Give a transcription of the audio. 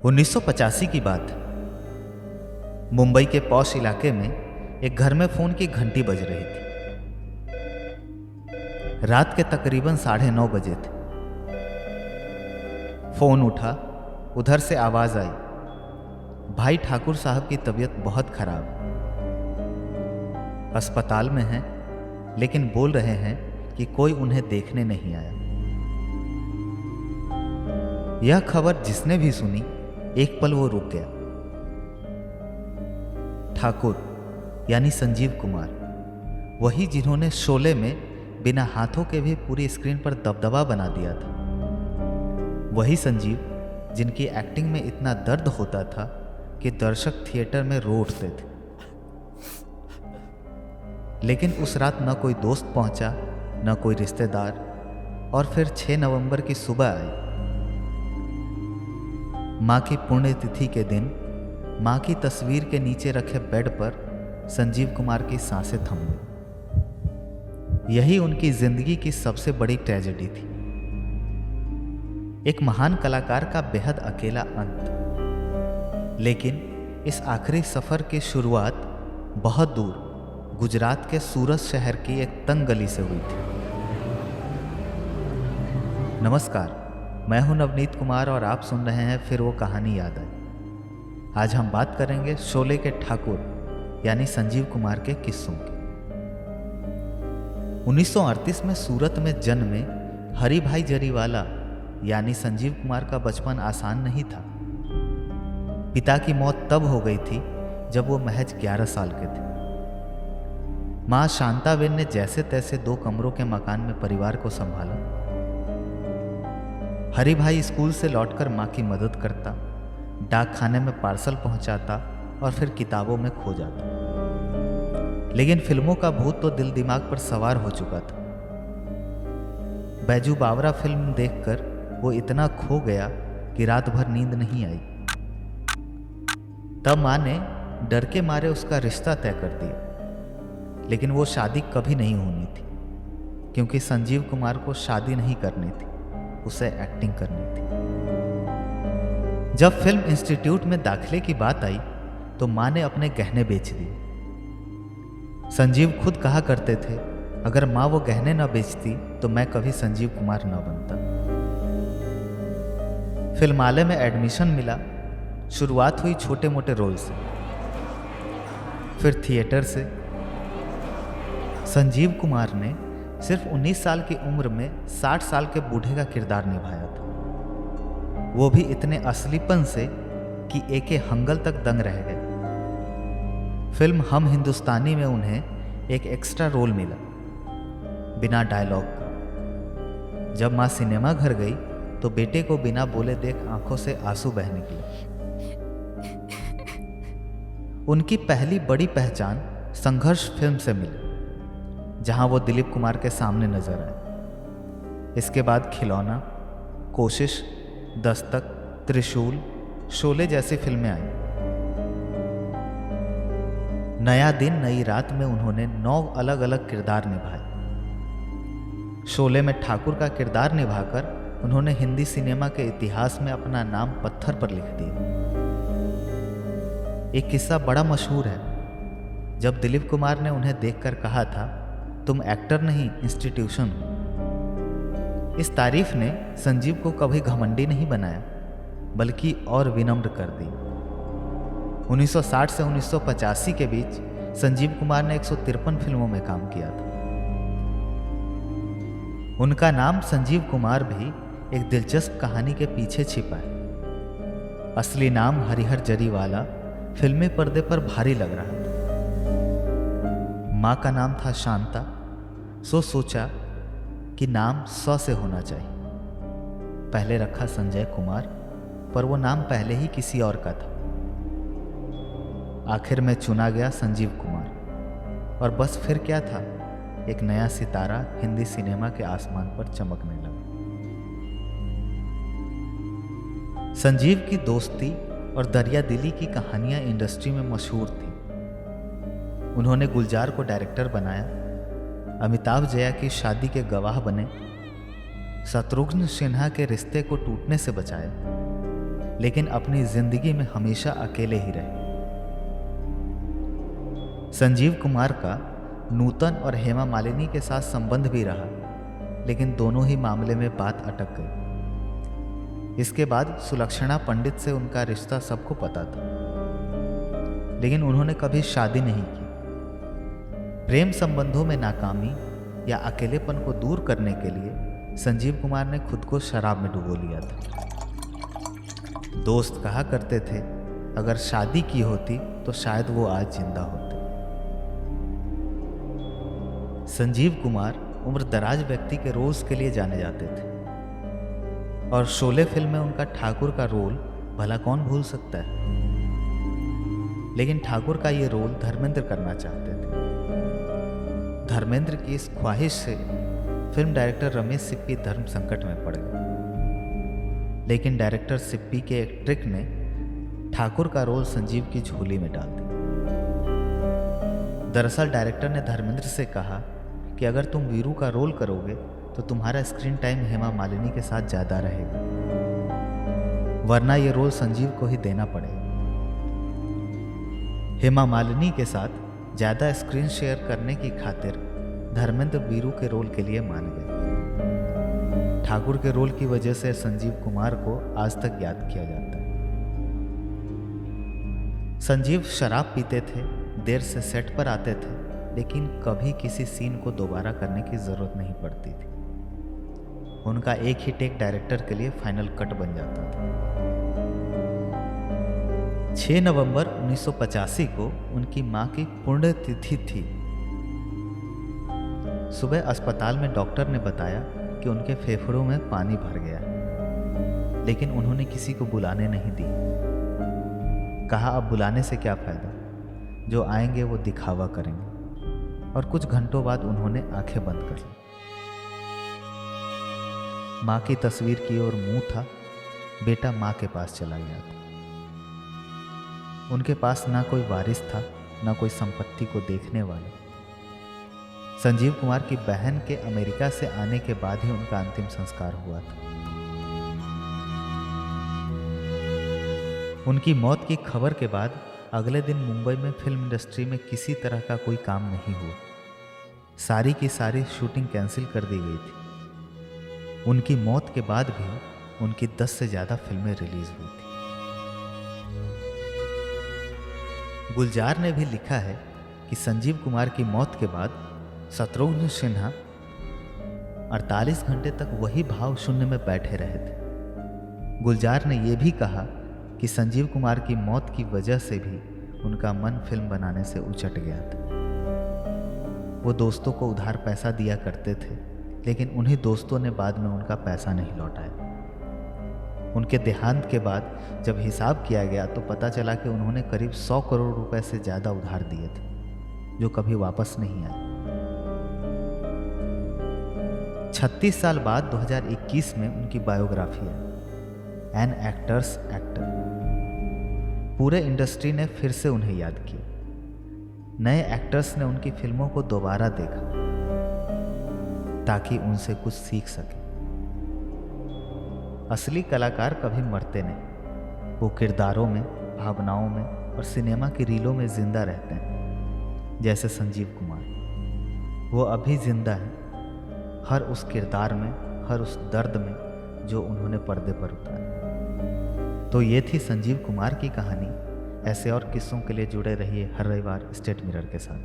1985 की बात। मुंबई के पॉश इलाके में एक घर में फोन की घंटी बज रही थी। रात के तकरीबन 9:30 बजे थे। फोन उठा, उधर से आवाज आई, भाई ठाकुर साहब की तबीयत बहुत खराब, अस्पताल में हैं, लेकिन बोल रहे हैं कि कोई उन्हें देखने नहीं आया। यह खबर जिसने भी सुनी, एक पल वो रुक गया। ठाकुर यानी संजीव कुमार, वही जिन्होंने शोले में बिना हाथों के भी पूरी स्क्रीन पर दबदबा बना दिया था। वही संजीव जिनकी एक्टिंग में इतना दर्द होता था कि दर्शक थिएटर में रो उठते थे। लेकिन उस रात न कोई दोस्त पहुंचा, न कोई रिश्तेदार, और फिर 6 नवंबर की सुबह आई। माँ की पुण्यतिथि के दिन माँ की तस्वीर के नीचे रखे बेड पर संजीव कुमार की सांसें थम गई। यही उनकी जिंदगी की सबसे बड़ी ट्रेजेडी थी। एक महान कलाकार का बेहद अकेला अंत। लेकिन इस आखिरी सफर की शुरुआत बहुत दूर गुजरात के सूरत शहर की एक तंग गली से हुई थी। नमस्कार, मैं हूं नवनीत कुमार और आप सुन रहे हैं फिर वो कहानी याद आई। आज हम बात करेंगे शोले के ठाकुर यानी संजीव कुमार के किस्सों की। 1938 में सूरत में जन्मे हरि भाई जरीवाला यानी संजीव कुमार का बचपन आसान नहीं था। पिता की मौत तब हो गई थी जब वो महज 11 साल के थे। मां शांताबेन ने जैसे तैसे 2 कमरों के मकान में परिवार को संभाला। हरि भाई स्कूल से लौटकर मां की मदद करता, डाक खाने में पार्सल पहुंचाता और फिर किताबों में खो जाता। लेकिन फिल्मों का भूत तो दिल दिमाग पर सवार हो चुका था। बैजू बावरा फिल्म देखकर वो इतना खो गया कि रात भर नींद नहीं आई। तब मां ने डर के मारे उसका रिश्ता तय कर दिया। लेकिन वो शादी कभी नहीं होनी थी, क्योंकि संजीव कुमार को शादी नहीं करनी थी, उसे एक्टिंग करनी थी। जब फिल्म इंस्टीट्यूट में दाखिले की बात आई तो मां ने अपने गहने बेच दिए। संजीव खुद कहा करते थे, अगर मां वो गहने न बेचती तो मैं कभी संजीव कुमार न बनता। फिल्मालय में एडमिशन मिला। शुरुआत हुई छोटे मोटे रोल से, फिर थिएटर से। संजीव कुमार ने सिर्फ 19 साल की उम्र में 60 साल के बूढ़े का किरदार निभाया था, वो भी इतने असलीपन से कि एके हंगल तक दंग रह गए। फिल्म हम हिंदुस्तानी में उन्हें एक एक्स्ट्रा रोल मिला, बिना डायलॉग का। जब मां सिनेमा घर गई तो बेटे को बिना बोले देख आंखों से आंसू बह निकले। उनकी पहली बड़ी पहचान संघर्ष फिल्म से मिली, जहां वो दिलीप कुमार के सामने नजर आए। इसके बाद खिलौना, कोशिश, दस्तक, त्रिशूल, शोले जैसी फिल्में आई। नया दिन नई रात में उन्होंने 9 अलग अलग किरदार निभाए। शोले में ठाकुर का किरदार निभाकर उन्होंने हिंदी सिनेमा के इतिहास में अपना नाम पत्थर पर लिख दिया। एक किस्सा बड़ा मशहूर है। जब दिलीप कुमार ने उन्हें देखकर कहा था, तुम एक्टर नहीं इंस्टीट्यूशन हो। इस तारीफ ने संजीव को कभी घमंडी नहीं बनाया, बल्कि और विनम्र कर दी। 1960 से 1985 के बीच संजीव कुमार ने 153 फिल्मों में काम किया था। उनका नाम संजीव कुमार भी एक दिलचस्प कहानी के पीछे छिपा है। असली नाम हरिहर जरीवाला फिल्मी पर्दे पर भारी लग रहा था। माँ का नाम था शांता, सो सोचा कि नाम 100 से होना चाहिए। पहले रखा संजय कुमार, पर वो नाम पहले ही किसी और का था। आखिर में चुना गया संजीव कुमार, और बस फिर क्या था, एक नया सितारा हिंदी सिनेमा के आसमान पर चमकने लगा। संजीव की दोस्ती और दरिया दिली की कहानियां इंडस्ट्री में मशहूर थी। उन्होंने गुलजार को डायरेक्टर बनाया, अमिताभ जया की शादी के गवाह बने, शत्रुघ्न सिन्हा के रिश्ते को टूटने से बचाया। लेकिन अपनी जिंदगी में हमेशा अकेले ही रहे। संजीव कुमार का नूतन और हेमा मालिनी के साथ संबंध भी रहा, लेकिन दोनों ही मामले में बात अटक गई। इसके बाद सुलक्षणा पंडित से उनका रिश्ता सबको पता था, लेकिन उन्होंने कभी शादी नहीं की। प्रेम संबंधों में नाकामी या अकेलेपन को दूर करने के लिए संजीव कुमार ने खुद को शराब में डुबो लिया था। दोस्त कहा करते थे, अगर शादी की होती तो शायद वो आज जिंदा होते। संजीव कुमार उम्रदराज व्यक्ति के रोल्स के लिए जाने जाते थे, और शोले फिल्म में उनका ठाकुर का रोल भला कौन भूल सकता है। लेकिन ठाकुर का ये रोल धर्मेंद्र करना चाहते थे। धर्मेंद्र की इस ख्वाहिश से फिल्म डायरेक्टर रमेश सिप्पी धर्म संकट में पड़ गए, लेकिन डायरेक्टर सिप्पी के एक ट्रिक ने ठाकुर का रोल संजीव की झोली में डाल दिया। दरअसल डायरेक्टर ने धर्मेंद्र से कहा कि अगर तुम वीरू का रोल करोगे तो तुम्हारा स्क्रीन टाइम हेमा मालिनी के साथ ज़्यादा रहेगा, वरना ये रोल संजीव को ही देना पड़ेगा। हेमा मालिनी के साथ ज़्यादा स्क्रीन शेयर करने की खातिर धर्मेंद्र वीरू के रोल के लिए मान गए। ठाकुर के रोल की वजह से संजीव कुमार को आज तक याद किया जाता है। संजीव शराब पीते थे, देर से सेट पर आते थे, लेकिन कभी किसी सीन को दोबारा करने की ज़रूरत नहीं पड़ती थी। उनका एक ही टेक डायरेक्टर के लिए फाइनल कट बन जाता था। 6 नवंबर 1985 को उनकी मां की पुण्यतिथि थी। सुबह अस्पताल में डॉक्टर ने बताया कि उनके फेफड़ों में पानी भर गया है, लेकिन उन्होंने किसी को बुलाने नहीं दी। कहा अब बुलाने से क्या फायदा, जो आएंगे वो दिखावा करेंगे। और कुछ घंटों बाद उन्होंने आंखें बंद कर ली। मां की तस्वीर की ओर मुंह था। बेटा मां के पास चला गया था। उनके पास ना कोई वारिस था, ना कोई संपत्ति को देखने वाले। संजीव कुमार की बहन के अमेरिका से आने के बाद ही उनका अंतिम संस्कार हुआ था। उनकी मौत की खबर के बाद अगले दिन मुंबई में फिल्म इंडस्ट्री में किसी तरह का कोई काम नहीं हुआ। सारी की सारी शूटिंग कैंसिल कर दी गई थी। उनकी मौत के बाद भी उनकी 10 से ज़्यादा फिल्में रिलीज हुई थी। गुलजार ने भी लिखा है कि संजीव कुमार की मौत के बाद शत्रुघ्न सिन्हा 48 घंटे तक वही भाव शून्य में बैठे रहे थे। गुलजार ने यह भी कहा कि संजीव कुमार की मौत की वजह से भी उनका मन फिल्म बनाने से उचट गया था। वो दोस्तों को उधार पैसा दिया करते थे, लेकिन उन्हीं दोस्तों ने बाद में उनका पैसा नहीं लौटाया। उनके देहांत के बाद जब हिसाब किया गया तो पता चला कि उन्होंने करीब 100 करोड़ रुपए से ज़्यादा उधार दिए थे, जो कभी वापस नहीं आए। 36 साल बाद 2021 में उनकी बायोग्राफी है, एन एक्टर्स एक्टर। पूरे इंडस्ट्री ने फिर से उन्हें याद किया। नए एक्टर्स ने उनकी फिल्मों को दोबारा देखा ताकि उनसे कुछ सीख सके। असली कलाकार कभी मरते नहीं, वो किरदारों में, भावनाओं में और सिनेमा की रीलों में जिंदा रहते हैं। जैसे संजीव कुमार, वो अभी जिंदा है, हर उस किरदार में, हर उस दर्द में जो उन्होंने पर्दे पर उतारा। तो ये थी संजीव कुमार की कहानी। ऐसे और किस्सों के लिए जुड़े रहिए हर रविवार स्टेट मिरर के साथ।